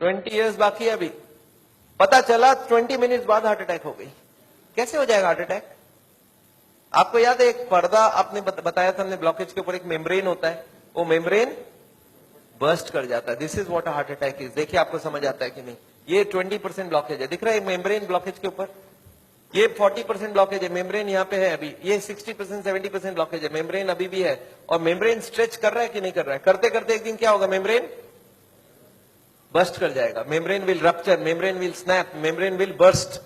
20 years बाकी है अभी, पता चला 20 मिनट्स बाद हार्ट अटैक हो गई। कैसे हो जाएगा हार्ट अटैक? आपको याद है एक पर्दा आपने बताया था हमने, ब्लॉकेज के ऊपर एक मेम्ब्रेन होता है, वो मेम्ब्रेन बर्स्ट कर जाता है। This is what heart attack is. देखिए आपको समझ आता है कि नहीं? ये 20% ब्लॉकेज है, दिख रहा है मेम्ब्रेन ब्लॉकेज के ऊपर। ये 40% ब्लॉकेज है, मेम्ब्रेन यहाँ पे है अभी। ये 60% 70% ब्लॉकेज है, मेम्ब्रेन अभी भी है। और मेम्ब्रेन स्ट्रेच कर रहा है कि नहीं कर रहा है? करते करते एक दिन क्या होगा, मेम्ब्रेन बर्स्ट कर जाएगा। Membrane will rupture, membrane will snap, membrane will burst.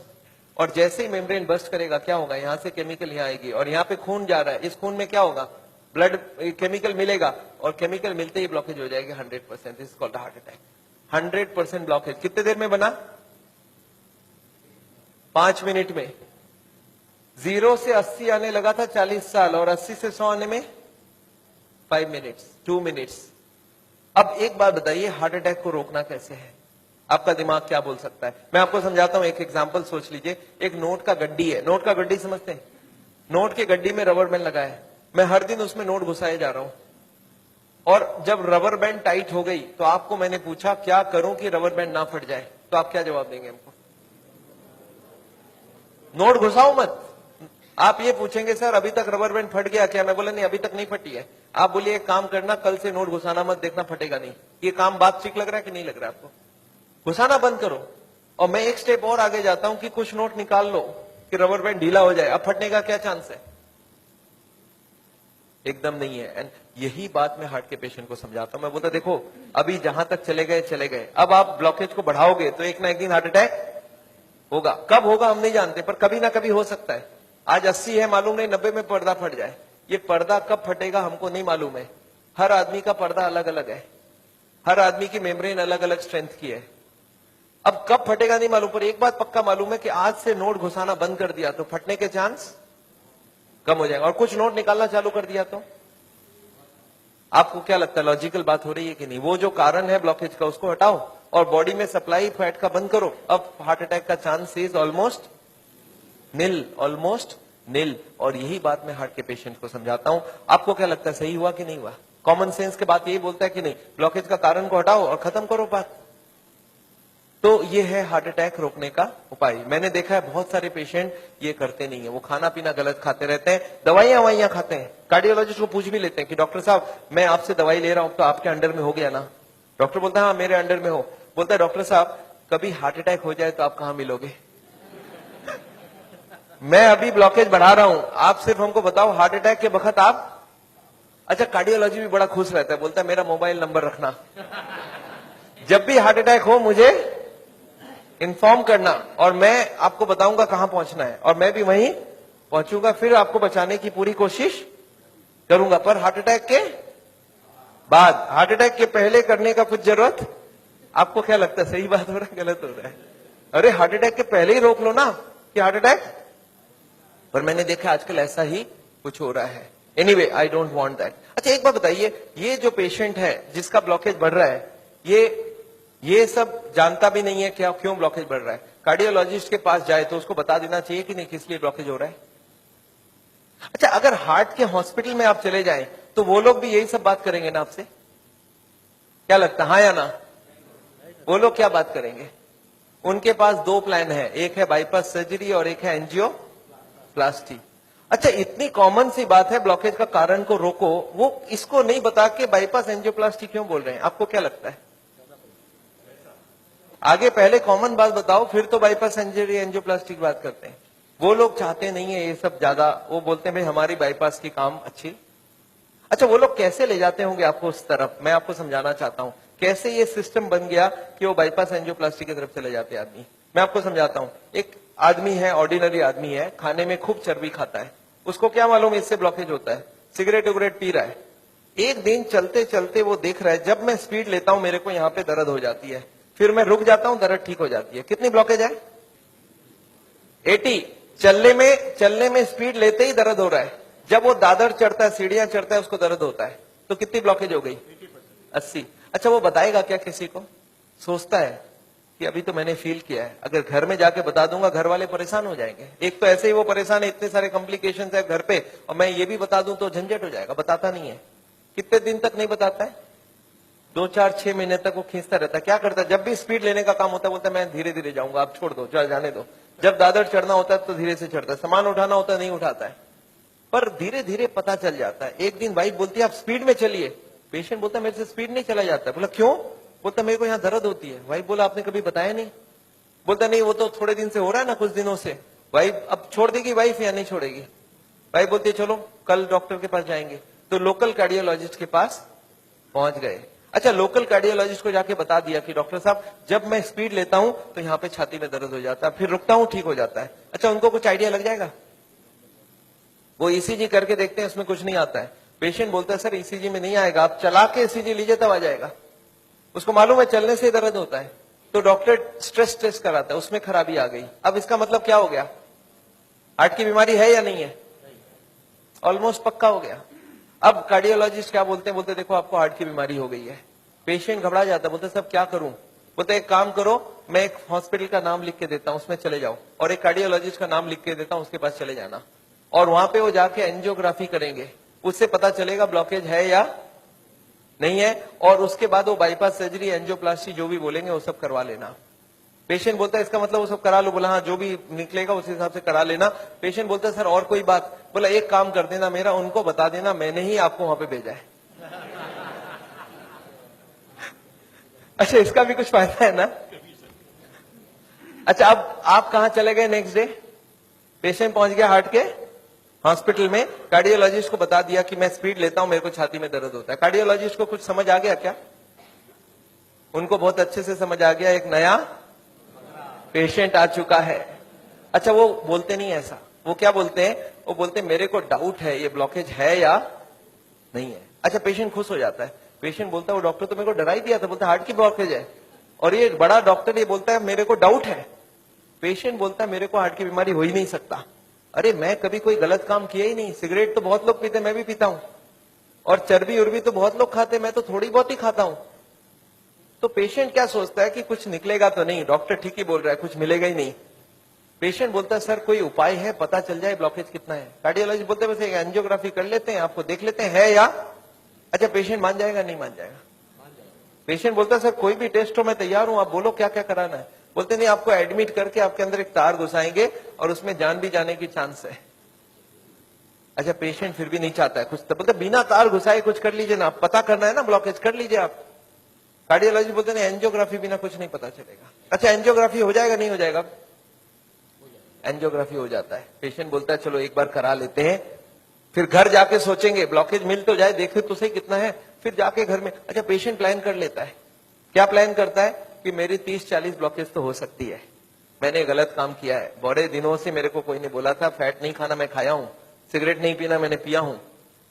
और जैसे ही मेम्ब्रेन बर्स्ट करेगा क्या होगा, यहां से केमिकल यहाँ आएगी और यहाँ पे खून जा रहा है, इस खून में क्या होगा, ब्लड केमिकल मिलेगा और केमिकल मिलते ही ब्लॉकेज हो जाएगी 100%। This is called heart attack. 100% blockage कितने देर में बना? 5 मिनट में। 0 से 80 आने लगा था 40 साल और 80 से 100 आने में 5 मिनट्स, 2 मिनट्स। अब एक बात बताइए, हार्ट अटैक को रोकना कैसे है? आपका दिमाग क्या बोल सकता है? मैं आपको समझाता हूं। एक एग्जांपल सोच लीजिए। एक नोट का गड्डी है, नोट का गड्डी समझते हैं? नोट के गड्डी में रबर बैंड लगा है, मैं हर दिन उसमें नोट घुसाए जा रहा हूं और जब रबर बैंड टाइट हो गई तो आपको मैंने पूछा क्या करूं कि रबर बैंड ना फट जाए, तो आप क्या जवाब देंगे हमको? नोट घुसाओ मत। आप ये पूछेंगे सर अभी तक रबर बैंड फट गया क्या? मैं बोला नहीं अभी तक नहीं फटी है। आप बोलिए एक काम करना, कल से नोट घुसाना मत, देखना फटेगा नहीं। ये काम बात ठीक लग रहा है कि नहीं लग रहा है आपको? घुसाना बंद करो। और मैं एक स्टेप और आगे जाता हूं कि कुछ नोट निकाल लो कि रबर बैंड ढीला हो जाए। अब फटने का क्या चांस है? एकदम नहीं है। एंड यही बात मैं हार्ट के पेशेंट को समझाता हूं। मैं बोलता देखो अभी जहां तक चले गए चले गए, अब आप ब्लॉकेज को बढ़ाओगे तो एक ना एक दिन हार्ट अटैक होगा। कब होगा हम नहीं जानते, पर कभी ना कभी हो सकता है। आज 80 है मालूम नहीं, 90 में पर्दा फट जाए। ये पर्दा कब फटेगा हमको नहीं मालूम है। हर आदमी का पर्दा अलग अलग है, हर आदमी की मेम्ब्रेन अलग अलग स्ट्रेंथ की है। अब कब फटेगा नहीं मालूम, पर एक बात पक्का मालूम है कि आज से नोट घुसाना बंद कर दिया तो फटने के चांस कम हो जाएगा। और कुछ नोट निकालना चालू कर दिया तो आपको क्या लगता है, लॉजिकल बात हो रही है कि नहीं? वो जो कारण है ब्लॉकेज का उसको हटाओ और बॉडी में सप्लाई फैट का बंद करो। अब हार्ट अटैक का chance is almost nil, almost nil. और यही बात मैं हार्ट के पेशेंट को समझाता हूं। आपको क्या लगता है, सही हुआ कि नहीं हुआ? कॉमन सेंस के बात यही बोलता है कि नहीं, ब्लॉकेज का कारण को हटाओ और खत्म करो बात। तो ये है हार्ट अटैक रोकने का उपाय। मैंने देखा है बहुत सारे पेशेंट ये करते नहीं है, वो खाना पीना गलत खाते रहते हैं, दवाइयां खाते हैं। कार्डियोलॉजिस्ट को पूछ भी लेते हैं कि डॉक्टर साहब मैं आपसे दवाई ले रहा हूं तो आपके अंडर में हो गया ना? डॉक्टर बोलता है हाँ मेरे अंडर में हो। बोलता है डॉक्टर साहब कभी हार्ट अटैक हो जाए तो आप कहां मिलोगे? मैं अभी ब्लॉकेज बढ़ा रहा हूं, आप सिर्फ हमको बताओ हार्ट अटैक के वक्त आप। अच्छा कार्डियोलॉजी भी बड़ा खुश रहता है, बोलता है मेरा मोबाइल नंबर रखना, जब भी हार्ट अटैक हो मुझे इन्फॉर्म करना और मैं आपको बताऊंगा कहां पहुंचना है और मैं भी वहीं पहुंचूंगा, फिर आपको बचाने की पूरी कोशिश करूंगा। पर हार्ट अटैक के बाद, हार्ट अटैक के पहले करने का कुछ जरूरत? आपको क्या लगता है, सही बात हो रहा है गलत हो रहा है? अरे हार्ट अटैक के पहले ही रोक लो ना कि हार्ट अटैक। पर मैंने देखा आजकल ऐसा ही कुछ हो रहा है। Anyway I don't want that. अच्छा एक बात बताइए, ये जो पेशेंट है जिसका ब्लॉकेज बढ़ रहा है, ये सब जानता भी नहीं है क्या क्यों ब्लॉकेज बढ़ रहा है। कार्डियोलॉजिस्ट के पास जाए तो उसको बता देना चाहिए कि नहीं किस लिए ब्लॉकेज हो रहा है। अच्छा अगर हार्ट के हॉस्पिटल में आप चले जाएं तो वो लोग भी यही सब बात करेंगे ना आपसे? क्या लगता है, हाँ या ना? वो लोग क्या बात करेंगे? उनके पास 2 प्लान है, एक है बाईपास सर्जरी और एक है एंजियोप्लास्टी। अच्छा इतनी कॉमन सी बात है ब्लॉकेज का कारण को रोको, वो इसको नहीं बता के बाईपास एंजियोप्लास्टी क्यों बोल रहे हैं? आपको क्या लगता है? आगे पहले कॉमन बात बताओ, फिर तो बाईपास सर्जरी एंजियोप्लास्टी की बात करते हैं। वो लोग चाहते नहीं है ये सब ज्यादा, वो बोलते हैं भाई हमारी बाईपास की काम अच्छी। अच्छा वो लोग कैसे ले जाते होंगे आपको उस तरफ, मैं आपको समझाना चाहता हूं कैसे ये सिस्टम बन गया कि वो बाईपास एंजियोप्लास्टी की तरफ चले जाते आदमी। मैं आपको समझाता हूं। एक आदमी है, ऑर्डिनरी आदमी है, खाने में खूब चर्बी खाता है, उसको क्या मालूम इससे ब्लॉकेज होता है, सिगरेट उगरेट पी रहा है। एक दिन चलते चलते वो देख रहा है जब मैं स्पीड लेता हूं मेरे को यहाँ पे दर्द हो जाती है, फिर मैं रुक जाता हूं दर्द ठीक हो जाती है। कितनी ब्लॉकेज है? 80। चलने में स्पीड लेते ही दर्द हो रहा है, जब वो दादर चढ़ता है, सीढ़ियां चढ़ता है, उसको दर्द होता है। तो कितनी ब्लॉकेज हो गई? 80। अच्छा वो बताएगा क्या किसी को? सोचता है कि अभी तो मैंने फील किया है, अगर घर में जाके बता दूंगा घर वाले परेशान हो जाएंगे। एक तो ऐसे ही वो परेशान है, इतने सारे कॉम्प्लिकेशंस है घर पे, और मैं ये भी बता दूं तो झंझट हो जाएगा। बताता नहीं है। कितने दिन तक नहीं बताता है? 2-4-6 महीने तक वो खींचता रहता है। क्या करता है, जब भी स्पीड लेने का काम होता है बोलता है मैं धीरे धीरे जाऊंगा, आप छोड़ दो, चल जाने दो। जब दादर चढ़ना होता है तो धीरे से चढ़ता है, सामान उठाना होता है नहीं उठाता है। पर धीरे धीरे पता चल जाता है। एक दिन वाइफ बोलती है आप स्पीड में चलिए, पेशेंट बोलता है मेरे से स्पीड नहीं चला जाता। बोला क्यों? बोलता मेरे को यहाँ दर्द होती है। वाइफ बोला आपने कभी बताया नहीं? बोलता नहीं वो तो थोड़े दिन से हो रहा है ना, कुछ दिनों से। वाइफ अब छोड़ देगी वाइफ या नहीं छोड़ेगी? वाइफ बोलती है चलो कल डॉक्टर के पास जाएंगे। तो लोकल कार्डियोलॉजिस्ट के पास पहुंच गए। अच्छा, लोकल कार्डियोलॉजिस्ट को जाके बता दिया कि डॉक्टर साहब जब मैं स्पीड लेता हूं तो यहाँ पे छाती में दर्द हो जाता है, फिर रुकता हूं ठीक हो जाता है। अच्छा, उनको कुछ आइडिया लग जाएगा? वो ईसीजी करके देखते हैं, उसमें कुछ नहीं आता है। पेशेंट बोलता है सर ईसीजी में नहीं आएगा, आप चला के ईसीजी लीजिए तब आ जाएगा। उसको मालूम है चलने से दर्द होता है। तो डॉक्टर स्ट्रेस टेस्ट कराता है, उसमें खराबी आ गई। अब इसका मतलब क्या हो गया? हार्ट की बीमारी है या नहीं है? ऑलमोस्ट पक्का हो गया। अब कार्डियोलॉजिस्ट क्या बोलते हैं? बोलते देखो आपको हार्ट की बीमारी हो गई है। पेशेंट घबरा जाता है, बोलते सब क्या करूं? बोलते एक काम करो, मैं एक हॉस्पिटल का नाम लिख के देता हूं, उसमें चले जाओ, और एक कार्डियोलॉजिस्ट का नाम लिख के देता हूं, उसके पास चले जाना, और वहां पे वो जाके एंजियोग्राफी करेंगे, उससे पता चलेगा ब्लॉकेज है या नहीं है, और उसके बाद वो बाईपास सर्जरी, एंजियोप्लास्टी जो भी बोलेंगे वो सब करवा लेना। पेशेंट बोलता है इसका मतलब वो सब करा लो। बोला हाँ जो भी निकलेगा उस हिसाब से करा लेना। पेशेंट बोलता है सर और कोई बात? बोला एक काम कर देना मेरा, उनको बता देना मैंने ही आपको वहां पे भेजा है। अच्छा, इसका भी कुछ फायदा है ना? अच्छा, अब आप कहां चले गए नेक्स्ट डे? पेशेंट पहुंच गया हार्ट के हॉस्पिटल में, कार्डियोलॉजिस्ट को बता दिया कि मैं स्पीड लेता हूं, मेरे को छाती में दर्द होता है। कार्डियोलॉजिस्ट को कुछ समझ आ गया क्या? उनको बहुत अच्छे से समझ आ गया, एक नया पेशेंट आ चुका है। अच्छा, वो बोलते नहीं ऐसा, वो क्या बोलते हैं? वो बोलते हैं मेरे को डाउट है ये ब्लॉकेज है या नहीं है। अच्छा, पेशेंट खुश हो जाता है। पेशेंट बोलता है वो डॉक्टर तो मेरे को डरा ही दिया था, बोलता हार्ट की ब्लॉकेज है, और ये बड़ा डॉक्टर ये बोलता है मेरे को डाउट है। पेशेंट बोलता है मेरे को हार्ट की बीमारी हो ही नहीं सकता। अरे मैं कभी कोई गलत काम किया ही नहीं, सिगरेट तो बहुत लोग पीते, मैं भी पीता हूं, और चर्बी उर्बी तो बहुत लोग खाते, मैं तो थोड़ी बहुत ही खाता हूं। तो पेशेंट क्या सोचता है कि कुछ निकलेगा तो नहीं, डॉक्टर ठीक ही बोल रहा है, कुछ मिलेगा ही नहीं। पेशेंट बोलता है सर कोई उपाय है, पता चल जाए ब्लॉकेज कितना है। कार्डियोलॉजिस्ट बोलते हैं बस एक एंजियोग्राफी कर लेते हैं, आपको देख लेते हैं है या। अच्छा, पेशेंट मान जाएगा नहीं मान जाएगा? पेशेंट बोलता है सर कोई भी टेस्ट हो मैं तैयार हूं, आप बोलो क्या क्या कराना है। बोलते नहीं, आपको एडमिट करके आपके अंदर एक तार घुसाएंगे और उसमें जान भी जाने की चांस है। अच्छा, पेशेंट फिर भी नहीं चाहता है कुछ, तो बोलते बिना तार घुसाए कुछ कर लीजिए ना, पता करना है ना ब्लॉकेज, कर लीजिए आप। कार्डियोलॉजी बोलते हैं एंजियोग्राफी बिना कुछ नहीं पता चलेगा। अच्छा, एंजियोग्राफी हो जाएगा नहीं हो जाएगा? एंजियोग्राफी हो जाता है। पेशेंट बोलता है चलो एक बार करा लेते हैं, फिर घर जाके सोचेंगे ब्लॉकेज मिल तो जाए, देखे तो सही कितना है, फिर जाके घर में। अच्छा, पेशेंट प्लान कर लेता है। क्या प्लान करता है? कि मेरी 30-40 ब्लॉकेज तो हो सकती है, मैंने गलत काम किया है, बड़े दिनों से मेरे को कोई ने बोला था फैट नहीं खाना, मैं खाया हूं, सिगरेट नहीं पीना, मैंने पिया हूं,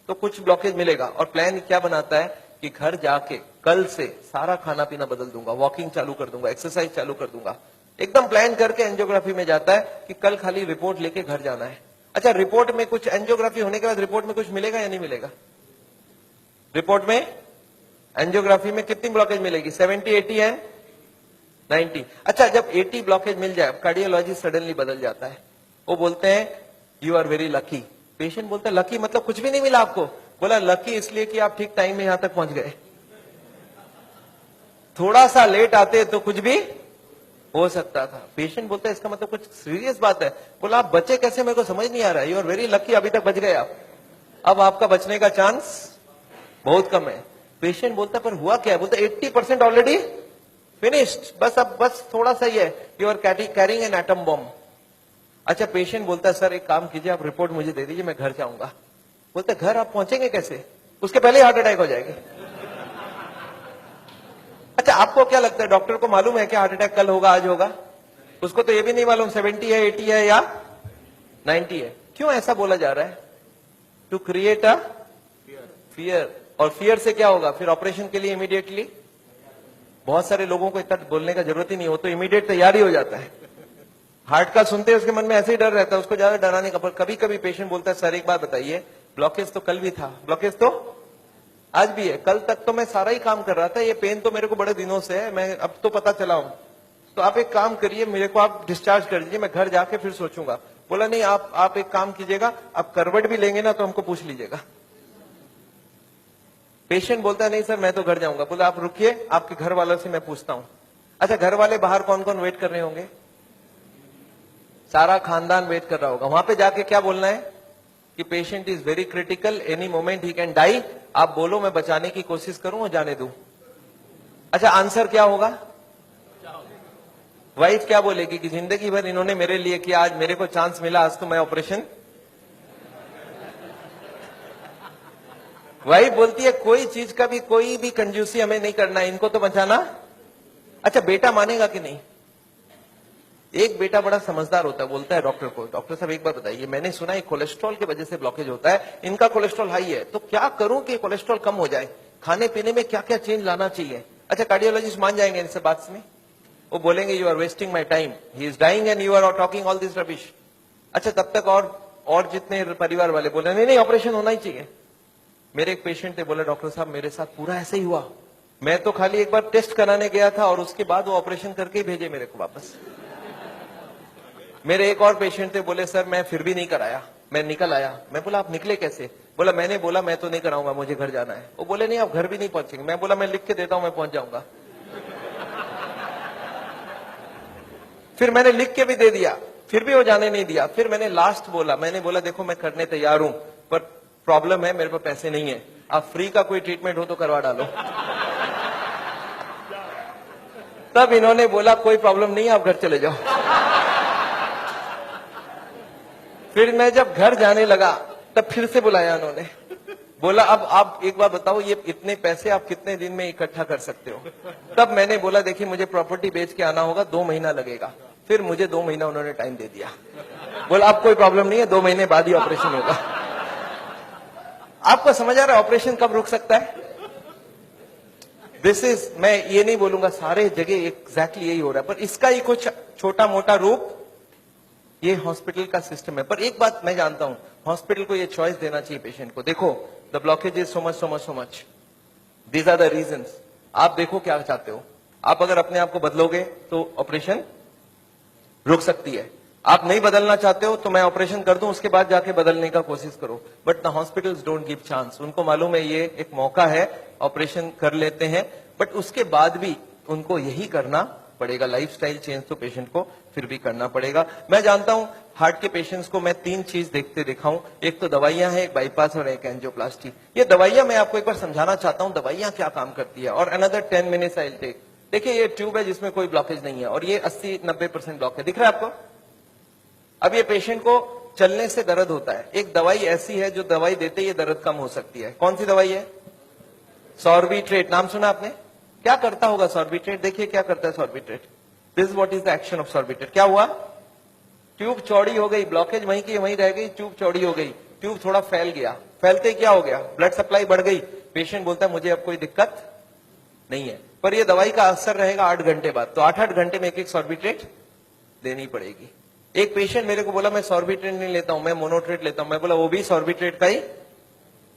तो कुछ ब्लॉकेज मिलेगा। और प्लान क्या बनाता है कि घर जाके कल से सारा खाना पीना बदल दूंगा, वॉकिंग चालू कर दूंगा, एक्सरसाइज चालू कर दूंगा। एकदम प्लान करके एंजियोग्राफी में जाता है कि कल खाली रिपोर्ट लेके घर जाना है। अच्छा, रिपोर्ट में कुछ, एंजियोग्राफी होने के बाद रिपोर्ट में कुछ मिलेगा या नहीं मिलेगा? रिपोर्ट में एंजियोग्राफी में कितनी ब्लॉकेज मिलेगी? 70, 80 एंड 90। अच्छा, जब 80 ब्लॉकेज मिल जाए, कार्डियोलॉजी सडनली बदल जाता है, वो बोलते हैं you are very lucky. Patient बोलता है लकी मतलब कुछ भी नहीं मिला आपको? बोला लकी इसलिए कि आप ठीक टाइम में यहां तक पहुंच गए, थोड़ा सा लेट आते तो कुछ भी हो सकता था। पेशेंट बोलता है इसका मतलब कुछ सीरियस बात है? बोला आप बचे कैसे, मेरे को समझ नहीं आ रहा है। यू आर वेरी लकी, अभी तक बच गए आप, अब आपका बचने का चांस बहुत कम है। पेशेंट बोलता पर हुआ क्या है? बोलता 80% ऑलरेडी फिनिश्ड, बस अब बस थोड़ा सा ही है, you are carrying an atom bomb. अच्छा, पेशेंट बोलता है सर एक काम कीजिए, आप रिपोर्ट मुझे दे दीजिए, मैं घर जाऊंगा। बोलते घर आप पहुंचेंगे कैसे? उसके पहले हार्ट अटैक हो जाएगा। अच्छा, आपको क्या लगता है डॉक्टर को मालूम है क्या हार्ट अटैक कल होगा आज होगा? उसको तो ये भी नहीं मालूम 70 है 80 है या 90 है। क्यों ऐसा बोला जा रहा है? To create a fear. और फियर से क्या होगा? फिर ऑपरेशन के लिए इमीडिएटली, बहुत सारे लोगों को इतना बोलने का जरूरत ही नहीं हो, तो इमीडिएट तैयारी हो जाता है। हार्ट का सुनते हैं उसके मन में ऐसे ही डर रहता है, उसको ज्यादा डराने का। पर कभी कभी पेशेंट बोलता है सर एक बात बताइए, ब्लॉकेज तो कल भी था, ब्लॉकेज तो आज भी है, कल तक तो मैं सारा ही काम कर रहा था, ये पेन तो मेरे को बड़े दिनों से है, मैं अब तो पता चला हूं, तो आप एक काम करिए, मेरे को आप डिस्चार्ज कर दीजिए, मैं घर जाके फिर सोचूंगा। बोला नहीं, आप एक काम कीजिएगा, आप करवट भी लेंगे ना तो हमको पूछ लीजिएगा। पेशेंट बोलता है नहीं सर मैं तो घर जाऊंगा। बोला आप रुकिए, आपके घर वालों से मैं पूछता हूं। अच्छा, घर वाले बाहर कौन कौन वेट कर रहे होंगे? सारा खानदान वेट कर रहा होगा। वहां पे जाके क्या बोलना है कि patient is very critical, any moment he can die. आप बोलो मैं बचाने की कोशिश करूं और जाने दूं। अच्छा, आंसर क्या होगा? वाइफ क्या बोलेगी कि जिंदगी भर इन्होंने मेरे लिए किया, आज मेरे को चांस मिला, आज तो मैं ऑपरेशन। वाइफ बोलती है कोई चीज का भी कोई भी कंजूसी हमें नहीं करना है, इनको तो बचाना। अच्छा, बेटा मानेगा कि नहीं? एक बेटा बड़ा समझदार होता है, बोलता है डॉक्टर को, डॉक्टर साहब एक बार बताइए, मैंने सुना है कोलेस्ट्रॉल की वजह से ब्लॉकेज होता है, इनका कोलेस्ट्रॉल हाई है, तो क्या करूं कि कोलेस्ट्रॉल कम हो जाए? खाने पीने में क्या क्या चेंज लाना चाहिए? अच्छा, कार्डियोलॉजिस्ट मान जाएंगे इनसे बात में? वो बोलेंगे you are wasting my time, he is dying and you are talking all this rubbish. अच्छा, तब तक और जितने परिवार वाले बोले नहीं नहीं ऑपरेशन होना ही चाहिए। मेरे एक पेशेंट थे, बोले डॉक्टर साहब मेरे साथ पूरा ऐसे ही हुआ, मैं तो खाली एक बार टेस्ट कराने गया था और उसके बाद वो ऑपरेशन करके ही भेजे मेरे को वापस। मेरे एक और पेशेंट थे, बोले सर मैं फिर भी नहीं कराया, मैं निकल आया। मैं बोला आप निकले कैसे? बोला मैंने बोला मैं तो नहीं कराऊंगा, मुझे घर जाना है। वो बोले नहीं आप घर भी नहीं पहुंचेंगे। मैं बोला मैं लिख के देता हूं, मैं पहुंच जाऊंगा। फिर मैंने लिख के भी दे दिया, फिर भी वो जाने नहीं दिया। फिर मैंने लास्ट बोला, मैंने बोला देखो मैं करने तैयार हूं, पर प्रॉब्लम है मेरे पास पैसे नहीं है, आप फ्री का कोई ट्रीटमेंट हो तो करवा डालो। तब इन्होंने बोला कोई प्रॉब्लम नहीं, आप घर चले जाओ। फिर मैं जब घर जाने लगा तब फिर से बुलाया उन्होंने, बोला अब आप एक बार बताओ ये इतने पैसे आप कितने दिन में इकट्ठा कर सकते हो? तब मैंने बोला देखिए मुझे प्रॉपर्टी बेच के आना होगा, 2 महीना लगेगा। फिर मुझे 2 महीना उन्होंने टाइम दे दिया, बोला अब कोई प्रॉब्लम नहीं है, 2 महीने बाद ही ऑपरेशन होगा। आपको समझ आ रहा है ऑपरेशन कब रुक सकता है? दिस इज, मैं ये नहीं बोलूंगा सारे जगह एग्जैक्टली यही हो रहा है, पर इसका ही कुछ छोटा मोटा रूप ये हॉस्पिटल का सिस्टम है। पर एक बात मैं जानता हूं, हॉस्पिटल को ये चॉइस देना चाहिए पेशेंट को। देखो the blockage is so much so much so much, these are the reasons. आप देखो क्या चाहते हो। आप अगर अपने आप को बदलोगे तो ऑपरेशन रुक सकती है। आप नहीं बदलना चाहते हो तो मैं ऑपरेशन कर दूं, उसके बाद जाके बदलने का कोशिश करो। But the hospitals don't give chance. उनको मालूम है ये एक मौका है, ऑपरेशन कर लेते हैं, बट उसके बाद भी उनको यही करना पड़ेगा। लाइफस्टाइल चेंज तो पेशेंट को फिर भी करना पड़ेगा। मैं जानता हूं हार्ट के पेशेंट्स को मैं 3 चीज देखते दिखाऊं, एक तो दवाइयां हैं, एक बाईपास और एक एंजियोप्लास्टी। ये दवाइयां मैं आपको एक बार समझाना चाहता हूं दवाइयां क्या काम करती है, और another 10 minutes I will take. देखिए ये ट्यूब है जिसमें कोई ब्लॉकेज नहीं है, और ये 80-90% ब्लॉक है, दिख रहा है आपको? अब ये पेशेंट को चलने से दर्द होता है, एक दवाई ऐसी है जो दवाई देते ही दर्द कम हो सकती है। कौन सी दवाई है? सॉर्बिट्रेट। नाम सुना आपने? क्या करता होगा सॉर्बिट्रेट? देखिए क्या करता है Sorbitrate. This what is the action of Sorbitrate. क्या हुआ? ट्यूब चौड़ी हो गई, ब्लॉकेज वहीं की वहीं रह गई, ट्यूब चौड़ी हो गई, ट्यूब थोड़ा फैल गया, फैलते क्या हो गया? ब्लड सप्लाई बढ़ गई। पेशेंट बोलता है मुझे अब कोई दिक्कत नहीं है, पर यह दवाई का असर रहेगा 8 घंटे बाद, तो 8-8 घंटे में एक सॉर्बिट्रेट देनी पड़ेगी। एक पेशेंट मेरे को बोला मैं सॉर्बिट्रेट नहीं लेता हूं, मैं मोनोट्रेट लेता हूं। मैं बोला वो भी सॉर्बिट्रेट का ही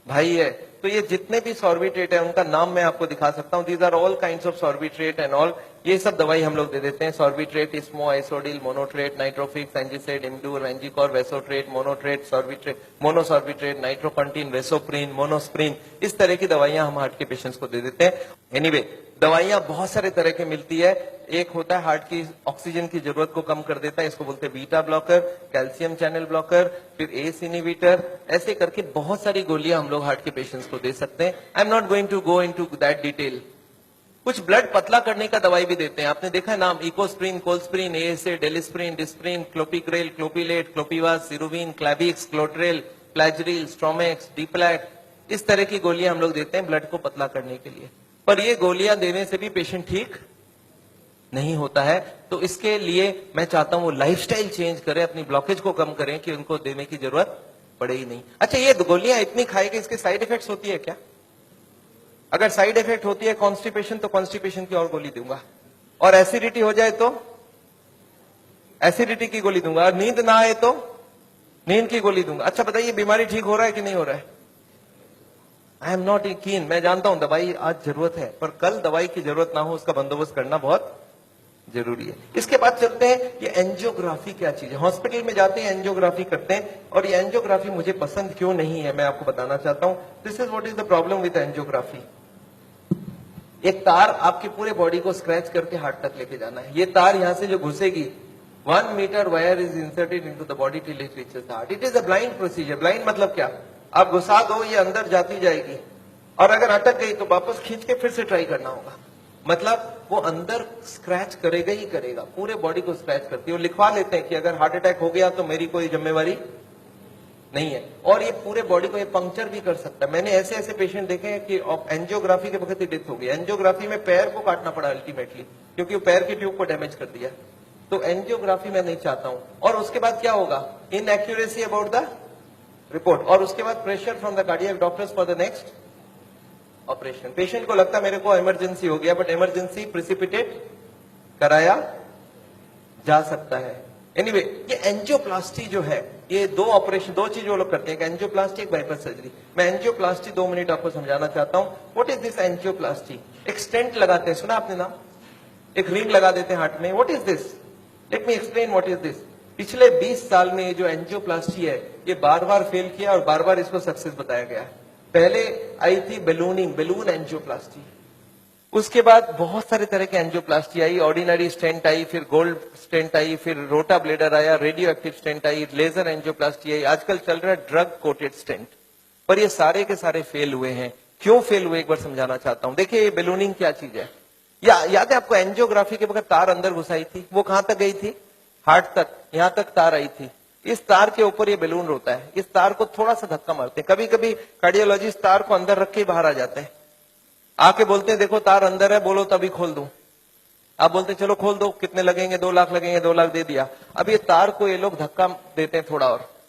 भाई है। तो ये जितने भी सॉर्बिट्रेट है उनका नाम मैं आपको दिखा सकता हूं। These are all kinds of sorbitrate and all, ये सब दवाई हम लोग दे देते हैं। सॉर्बिट्रेट, इस्मो, आइसोडिल, मोनोट्रेट, नाइट्रोफिक्स, एंजिसेड, इम्डूर, वेंजिकॉर, वेसोट्रेट, मोनोट्रेट, सॉर्बिट्रेट, मोनोसॉर्बिट्रेट, नाइट्रोकंटीन, वेसोप्रीन, मोनोस्प्रीन, इस तरह की दवाइयां हम हार्ट के पेशेंट्स को दे देते हैं। एनीवे दवाइयां बहुत सारे तरह की मिलती है। एक होता है हार्ट की ऑक्सीजन की जरूरत को कम कर देता है, इसको बोलते हैं beta blocker, calcium channel blocker, फिर एस इनहिबिटर, ऐसे करके बहुत सारी गोलियां हम लोग हार्ट के पेशेंट्स को दे सकते हैं। I am not going to go into that detail. कुछ ब्लड पतला करने का दवाई भी देते हैं, आपने देखा है नाम, इकोस्प्रिन, कोल्स्प्रिन, एएसए, डेलिस्प्रिन, डिस्प्रिन, क्लोपिग्रेल, क्लोपिलेट, क्लोपिवास, सिरुविन, क्लैबिक्स, क्लोट्रेल, प्लेजरिल, स्ट्रोमेक्स, डीप्लैक, इस तरह की गोलियां हम लोग देते हैं ब्लड को पतला करने के लिए। पर ये गोलियां देने से भी पेशेंट ठीक नहीं होता है, तो इसके लिए मैं चाहता हूं वो लाइफस्टाइल चेंज करें, अपनी ब्लॉकेज को कम करें कि उनको देने की जरूरत पड़े ही नहीं। अच्छा, ये गोलियां इतनी खाएगी, इसके साइड इफेक्ट्स होती है क्या? अगर साइड इफेक्ट होती है कॉन्स्टिपेशन, तो कॉन्स्टिपेशन की और गोली दूंगा, और एसिडिटी हो जाए तो एसिडिटी की गोली दूंगा, और नींद ना आए तो नींद की गोली दूंगा। अच्छा बताइए बीमारी ठीक हो रहा है कि नहीं हो रहा है? आई एम नॉट कीन। मैं जानता हूं दवाई आज जरूरत है, पर कल दवाई की जरूरत ना हो उसका बंदोबस्त करना बहुत जरूरी है। इसके बाद चलते हैं, ये एंजियोग्राफी क्या चीज है। हॉस्पिटल में जाते हैं, एंजियोग्राफी करते हैं, और ये एंजियोग्राफी मुझे पसंद क्यों नहीं है मैं आपको बताना चाहता हूं। This is what is the problem with angiography. एक तार आपकी पूरे बॉडी को स्क्रैच करके हार्ट तक लेके जाना है। ये तार यहां से जो घुसेगी, 1 metre wire is inserted into the body till it reaches the heart. It is a blind procedure. Blind मतलब क्या, आप घुसा दो, ये अंदर जाती जाएगी, और अगर अटक गई तो वापस खींच के फिर से ट्राई करना होगा। मतलब वो अंदर स्क्रैच करेगा ही करेगा, पूरे बॉडी को स्क्रैच करती है। वो लिखवा लेते हैं कि अगर हार्ट अटैक हो गया तो मेरी कोई जिम्मेवारी नहीं है, और ये पूरे बॉडी को ये पंक्चर भी कर सकता है। मैंने ऐसे ऐसे पेशेंट देखे हैं कि एंजियोग्राफी के वक्त ही डेथ हो गई। एंजियोग्राफी में पैर को काटना पड़ा अल्टीमेटली, क्योंकि वो पैर की ट्यूब को डैमेज कर दिया। तो एंजियोग्राफी मैं नहीं चाहता हूं। और उसके बाद क्या होगा, इनएक्यूरेसी अबाउट द रिपोर्ट, और उसके बाद pressure from the cardiac doctors for the next operation. Patient को लगता है मेरे को इमरजेंसी हो गया, बट इमरजेंसी प्रिसिपिटेट कराया जा सकता है। एनीवे, ये एंजियोप्लास्टी जो है, ये दो ऑपरेशन, दो चीज वो लोग करते हैं, एक एंजियोप्लास्टी, एक बाईपास सर्जरी। मैं एंजियोप्लास्टी 2 मिनट आपको समझाना चाहता हूं। What is this angioplasty? एक स्टेंट लगाते हैं, सुना आपने नाम? एक रिंग लगा देते हैं हार्ट में। What is this? Let me explain what is this. पिछले 20 साल में जो एंजियोप्लास्टी है, ये बार बार फेल किया और बार बार इसको सक्सेस बताया गया है। पहले आई थी बेलूनिंग, बेलून एंजियोप्लास्टी। उसके बाद बहुत सारे तरह के एंजियोप्लास्टी आई, ऑर्डिनरी स्टेंट आई, फिर गोल्ड स्टेंट आई, फिर रोटा ब्लेडर आया, रेडियो एक्टिव स्टेंट आई, लेजर एंजियोप्लास्टी आई, आजकल चल रहा है ड्रग कोटेड स्टेंट। पर ये सारे के सारे फेल हुए हैं। क्यों फेल हुए, एक बार समझाना चाहता हूं। देखिए, ये बेलूनिंग क्या चीज है, याद है आपको? एंजियोग्राफी के वक्त तार अंदर घुसाई थी, वो कहां तक गई थी? हार्ट तक, यहां तक तार आई थी। इस तार के ऊपर ये बेलून होता है। इस तार को थोड़ा सा धक्का मारते हैं, कभी कभी कार्डियोलॉजिस्ट तार को अंदर रख के बाहर आ जाते हैं, आके बोलते हैं देखो तार अंदर है, बोलो तभी खोल दूं। आप बोलते हैं चलो खोल दो, कितने लगेंगे? 2 लाख लगेंगे, 2 लाख दे दिया। अब ये तार को ये लोग धक्का देते हैं थोड़ा और,